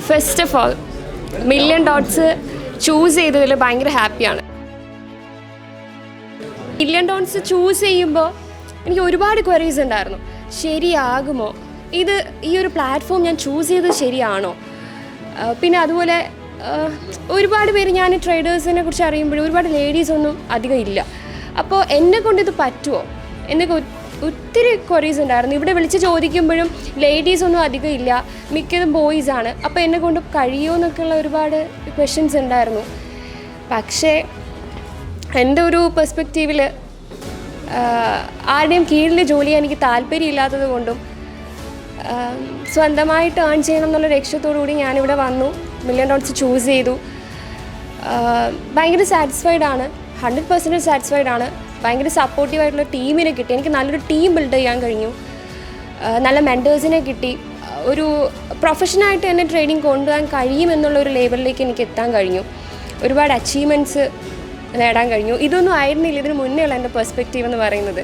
First of all million dots choose ചെയ്തതിൽ ഭയങ്കര ഹാപ്പിയാണ്. മില്യൺ ഡോട്ട്സ് ചൂസ് ചെയ്യുമ്പോൾ എനിക്ക് ഒരുപാട് ക്വയറീസ് ഉണ്ടായിരുന്നു. ശരിയാകുമോ, ഈ ഒരു പ്ലാറ്റ്ഫോം ഞാൻ ചൂസ് ചെയ്തത് ശരിയാണോ? പിന്നെ അതുപോലെ ഒരുപാട് പേര്, ഞാൻ ട്രേഡേഴ്സിനെ കുറിച്ച് അറിയുമ്പോഴും ഒരുപാട് ലേഡീസൊന്നും അധികം ഇല്ല. അപ്പോൾ എന്നെ കൊണ്ടിത് പറ്റുമോ എന്നൊക്കെ ഒത്തിരി ക്വയറീസ് ഉണ്ടായിരുന്നു. ഇവിടെ വിളിച്ച് ചോദിക്കുമ്പോഴും ലേഡീസൊന്നും അധികം ഇല്ല, മിക്കതും ബോയ്സാണ്. അപ്പോൾ എന്നെ കൊണ്ട് കഴിയുമോ എന്നൊക്കെയുള്ള ഒരുപാട് ക്വസ്റ്റ്യൻസ് ഉണ്ടായിരുന്നു. പക്ഷേ എൻ്റെ ഒരു പെർസ്പെക്റ്റീവിൽ ആരുടെയും കീഴിൽ ജോലി ചെയ്യാൻ എനിക്ക് താല്പര്യമില്ലാത്തത് കൊണ്ടും സ്വന്തമായിട്ട് ഏൺ ചെയ്യണം എന്നുള്ള ലക്ഷ്യത്തോടു കൂടി ഞാനിവിടെ വന്നു. മില്യൺ ഡോട്ട്സ് ചൂസ് ചെയ്തു. ഭയങ്കര സാറ്റിസ്ഫൈഡ് ആണ്, 100% സാറ്റിസ്ഫൈഡ് ആണ്. ഭയങ്കര സപ്പോർട്ടീവായിട്ടുള്ള ടീമിനെ കിട്ടി. എനിക്ക് നല്ലൊരു ടീം ബിൽഡ് ചെയ്യാൻ കഴിഞ്ഞു. നല്ല മെൻറ്റേഴ്സിനെ കിട്ടി. ഒരു പ്രൊഫഷനായിട്ട് തന്നെ ട്രേഡിങ് കൊണ്ടുപോകാൻ കഴിയുമെന്നുള്ളൊരു ലെവലിലേക്ക് എനിക്ക് എത്താൻ കഴിഞ്ഞു. ഒരുപാട് അച്ചീവ്മെൻറ്റ്സ് നേടാൻ കഴിഞ്ഞു. ഇതൊന്നും ആയിരുന്നില്ല ഇതിന് മുന്നേ ഉള്ള എൻ്റെ പെർസ്പെക്റ്റീവ് എന്ന് പറയുന്നത്.